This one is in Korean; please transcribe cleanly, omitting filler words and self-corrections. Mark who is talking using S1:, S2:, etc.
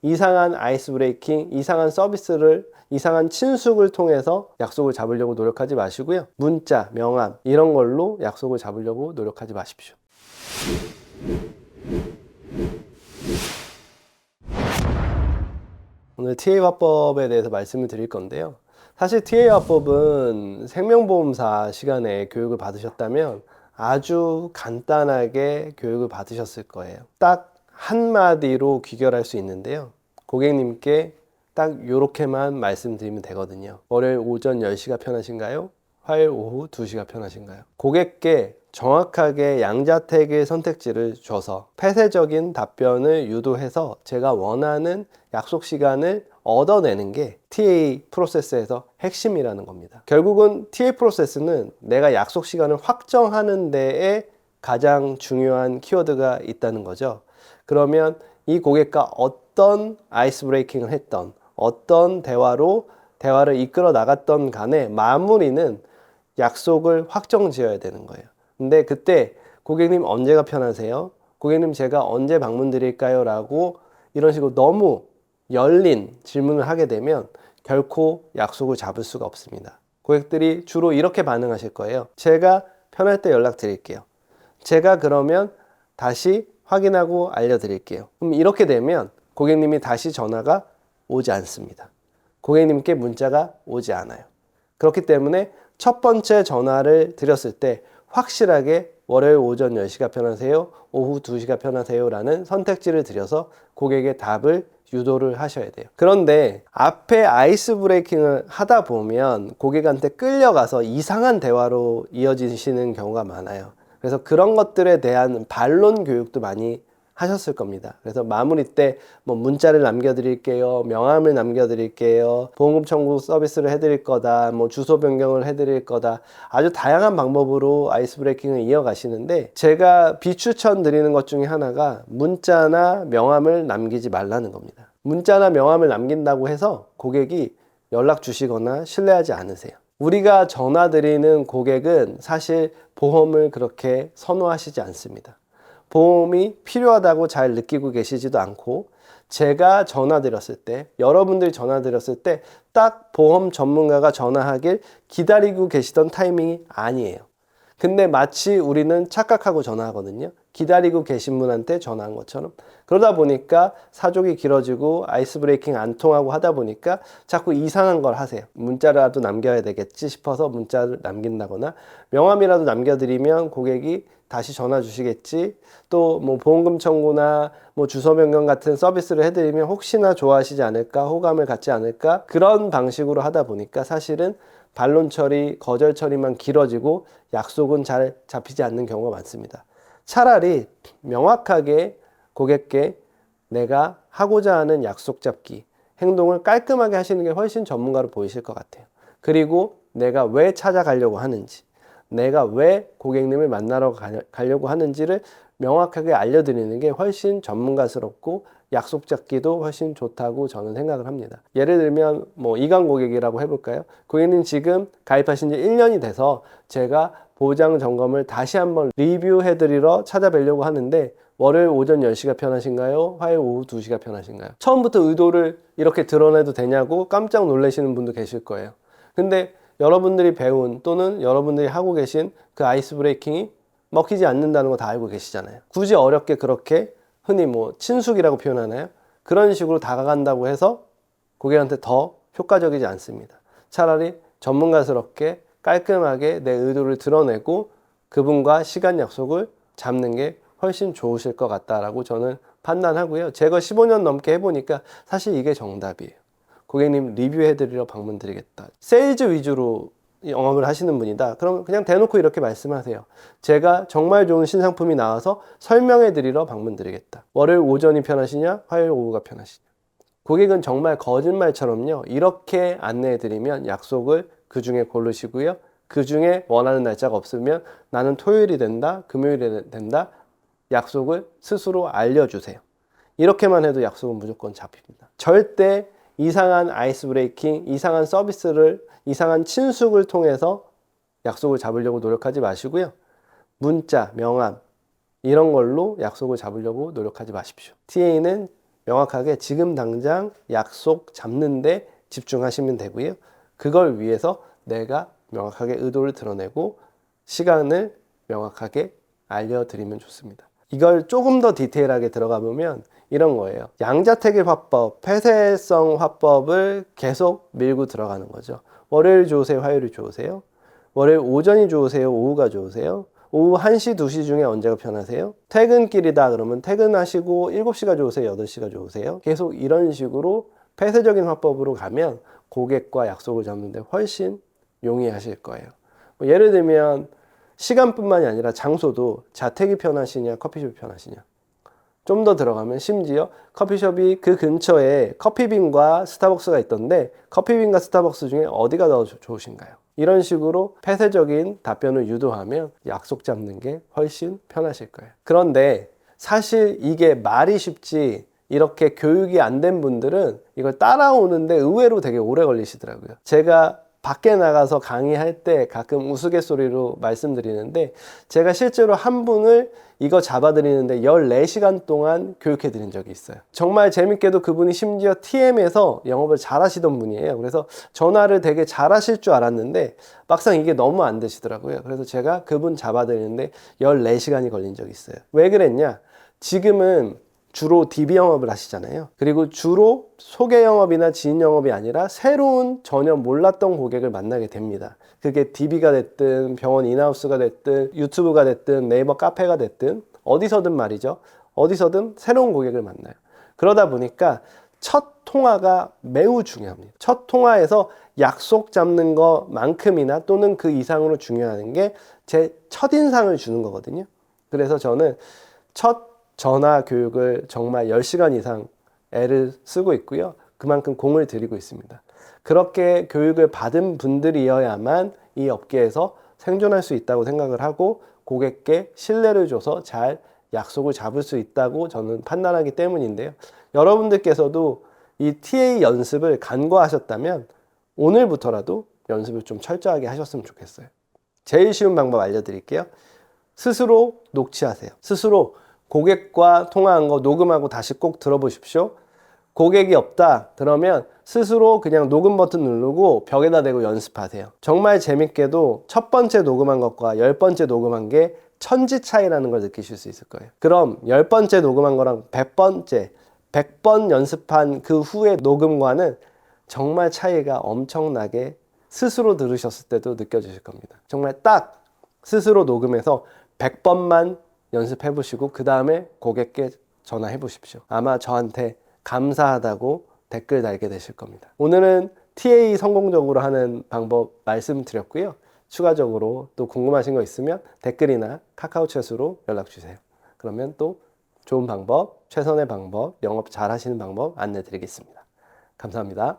S1: 이상한 아이스 브레이킹, 이상한 서비스를, 이상한 친숙을 통해서 약속을 잡으려고 노력하지 마시고요. 문자, 명함 이런 걸로 약속을 잡으려고 노력하지 마십시오. 오늘 TA 화법에 대해서 말씀을 드릴 건데요. 사실 TA 화법은 생명보험사 시간에 교육을 받으셨다면 아주 간단하게 교육을 받으셨을 거예요. 딱 한마디로 귀결할 수 있는데요. 고객님께 딱 요렇게만 말씀드리면 되거든요. 월요일 오전 10시가 편하신가요? 화요일 오후 2시가 편하신가요? 고객께 정확하게 양자택일 선택지를 줘서 폐쇄적인 답변을 유도해서 제가 원하는 약속 시간을 얻어내는 게 TA 프로세스에서 핵심이라는 겁니다. 결국은 TA 프로세스는 내가 약속 시간을 확정하는 데에 가장 중요한 키워드가 있다는 거죠. 그러면 이 고객과 어떤 아이스 브레이킹을 했던, 어떤 대화를 이끌어 나갔던 간에 마무리는 약속을 확정 지어야 되는 거예요. 근데 그때 고객님 언제가 편하세요? 고객님 제가 언제 방문 드릴까요? 라고 이런 식으로 너무 열린 질문을 하게 되면 결코 약속을 잡을 수가 없습니다. 고객들이 주로 이렇게 반응하실 거예요. 제가 편할 때 연락드릴게요. 제가 그러면 다시 확인하고 알려드릴게요. 그럼 이렇게 되면 고객님이 다시 전화가 오지 않습니다. 고객님께 문자가 오지 않아요. 그렇기 때문에 첫 번째 전화를 드렸을 때 확실하게 월요일 오전 10시가 편하세요? 오후 2시가 편하세요? 라는 선택지를 드려서 고객의 답을 유도를 하셔야 돼요. 그런데 앞에 아이스 브레이킹을 하다 보면 고객한테 끌려가서 이상한 대화로 이어지시는 경우가 많아요. 그래서 그런 것들에 대한 반론 교육도 많이 하셨을 겁니다. 그래서 마무리 때 뭐 문자를 남겨드릴게요, 명함을 남겨드릴게요, 보험금 청구 서비스를 해드릴 거다, 뭐 주소 변경을 해드릴 거다, 아주 다양한 방법으로 아이스 브레이킹을 이어가시는데 제가 비추천 드리는 것 중에 하나가 문자나 명함을 남기지 말라는 겁니다. 문자나 명함을 남긴다고 해서 고객이 연락 주시거나 신뢰하지 않으세요. 우리가 전화 드리는 고객은 사실 보험을 그렇게 선호하시지 않습니다. 보험이 필요하다고 잘 느끼고 계시지도 않고 제가 전화 드렸을 때, 여러분들이 전화 드렸을 때 딱 보험 전문가가 전화하길 기다리고 계시던 타이밍이 아니에요. 근데 마치 우리는 착각하고 전화하거든요. 기다리고 계신 분한테 전화한 것처럼. 그러다 보니까 사족이 길어지고 아이스 브레이킹 안 통하고 하다 보니까 자꾸 이상한 걸 하세요. 문자라도 남겨야 되겠지 싶어서 문자를 남긴다거나 명함이라도 남겨드리면 고객이 다시 전화 주시겠지. 또 뭐 보험금 청구나 뭐 주소 변경 같은 서비스를 해드리면 혹시나 좋아하시지 않을까, 호감을 갖지 않을까, 그런 방식으로 하다 보니까 사실은 반론 처리, 거절 처리만 길어지고 약속은 잘 잡히지 않는 경우가 많습니다. 차라리 명확하게 고객께 내가 하고자 하는 약속 잡기, 행동을 깔끔하게 하시는 게 훨씬 전문가로 보이실 것 같아요. 그리고 내가 왜 찾아가려고 하는지, 내가 왜 고객님을 만나러 가려고 하는지를 명확하게 알려드리는 게 훨씬 전문가스럽고 약속 잡기도 훨씬 좋다고 저는 생각을 합니다. 예를 들면 뭐 이강 고객이라고 해볼까요? 고객님 지금 가입하신 지 1년이 돼서 제가 보장 점검을 다시 한번 리뷰해드리러 찾아뵈려고 하는데 월요일 오전 10시가 편하신가요? 화요일 오후 2시가 편하신가요? 처음부터 의도를 이렇게 드러내도 되냐고 깜짝 놀라시는 분도 계실 거예요. 근데 여러분들이 배운 또는 여러분들이 하고 계신 그 아이스 브레이킹이 먹히지 않는다는 거 다 알고 계시잖아요. 굳이 어렵게 그렇게 흔히 뭐 친숙이라고 표현하나요? 그런 식으로 다가간다고 해서 고객한테 더 효과적이지 않습니다. 차라리 전문가스럽게 깔끔하게 내 의도를 드러내고 그분과 시간 약속을 잡는 게 훨씬 좋으실 것 같다라고 저는 판단하고요. 제가 15년 넘게 해보니까 사실 이게 정답이에요. 고객님 리뷰해드리러 방문 드리겠다. 세일즈 위주로 영업을 하시는 분이다. 그럼 그냥 대놓고 이렇게 말씀하세요. 제가 정말 좋은 신상품이 나와서 설명해드리러 방문 드리겠다. 월요일 오전이 편하시냐? 화요일 오후가 편하시냐? 고객은 정말 거짓말처럼요. 이렇게 안내해드리면 약속을 그 중에 고르시고요. 그 중에 원하는 날짜가 없으면 나는 토요일이 된다, 금요일이 된다. 약속을 스스로 알려주세요. 이렇게만 해도 약속은 무조건 잡힙니다. 절대 이상한 아이스 브레이킹, 이상한 서비스를, 이상한 친숙을 통해서 약속을 잡으려고 노력하지 마시고요. 문자, 명함 이런 걸로 약속을 잡으려고 노력하지 마십시오. TA는 명확하게 지금 당장 약속 잡는데 집중하시면 되고요. 그걸 위해서 내가 명확하게 의도를 드러내고 시간을 명확하게 알려드리면 좋습니다. 이걸 조금 더 디테일하게 들어가 보면 이런 거예요. 양자택일 화법, 폐쇄성 화법을 계속 밀고 들어가는 거죠. 월요일 좋으세요? 화요일이 좋으세요? 월요일 오전이 좋으세요? 오후가 좋으세요? 오후 1시, 2시 중에 언제가 편하세요? 퇴근길이다 그러면 퇴근하시고 7시가 좋으세요? 8시가 좋으세요? 계속 이런 식으로 폐쇄적인 화법으로 가면 고객과 약속을 잡는데 훨씬 용이하실 거예요. 예를 들면 시간뿐만이 아니라 장소도 자택이 편하시냐 커피숍이 편하시냐. 좀 더 들어가면 심지어 커피숍이 그 근처에 커피빈과 스타벅스가 있던데 커피빈과 스타벅스 중에 어디가 더 좋으신가요? 이런 식으로 폐쇄적인 답변을 유도하면 약속 잡는 게 훨씬 편하실 거예요. 그런데 사실 이게 말이 쉽지 이렇게 교육이 안 된 분들은 이걸 따라오는데 의외로 되게 오래 걸리시더라고요. 제가 밖에 나가서 강의할 때 가끔 우스갯소리로 말씀드리는데 제가 실제로 한 분을 이거 잡아드리는데 14시간 동안 교육해 드린 적이 있어요. 정말 재밌게도 그분이 심지어 TM에서 영업을 잘 하시던 분이에요. 그래서 전화를 되게 잘 하실 줄 알았는데 막상 이게 너무 안 되시더라고요. 그래서 제가 그분 잡아드리는데 14시간이 걸린 적이 있어요. 왜 그랬냐? 지금은 주로 DB 영업을 하시잖아요. 그리고 주로 소개 영업이나 지인 영업이 아니라 새로운 전혀 몰랐던 고객을 만나게 됩니다. 그게 DB가 됐든 병원 인하우스가 됐든 유튜브가 됐든 네이버 카페가 됐든 어디서든 말이죠. 어디서든 새로운 고객을 만나요. 그러다 보니까 첫 통화가 매우 중요합니다. 첫 통화에서 약속 잡는 것만큼이나 또는 그 이상으로 중요한 게 제 첫인상을 주는 거거든요. 그래서 저는 첫 전화 교육을 정말 10시간 이상 애를 쓰고 있고요. 그만큼 공을 들이고 있습니다. 그렇게 교육을 받은 분들이어야만 이 업계에서 생존할 수 있다고 생각을 하고 고객께 신뢰를 줘서 잘 약속을 잡을 수 있다고 저는 판단하기 때문인데요. 여러분들께서도 이 TA 연습을 간과하셨다면 오늘부터라도 연습을 좀 철저하게 하셨으면 좋겠어요. 제일 쉬운 방법 알려드릴게요. 스스로 녹취하세요. 스스로 고객과 통화한 거 녹음하고 다시 꼭 들어보십시오. 고객이 없다 그러면 스스로 그냥 녹음 버튼 누르고 벽에다 대고 연습하세요. 정말 재밌게도 첫 번째 녹음한 것과 10번째 녹음한 게 천지 차이라는 걸 느끼실 수 있을 거예요. 그럼 10번째 녹음한 거랑 100번째 100번 연습한 그 후의 녹음과는 정말 차이가 엄청나게 스스로 들으셨을 때도 느껴지실 겁니다. 정말 딱 스스로 녹음해서 100번만 연습해 보시고 그 다음에 고객께 전화해 보십시오. 아마 저한테 감사하다고 댓글 달게 되실 겁니다. 오늘은 TA 성공적으로 하는 방법 말씀드렸고요. 추가적으로 또 궁금하신 거 있으면 댓글이나 카카오챗으로 연락 주세요. 그러면 또 좋은 방법, 최선의 방법, 영업 잘 하시는 방법 안내 드리겠습니다. 감사합니다.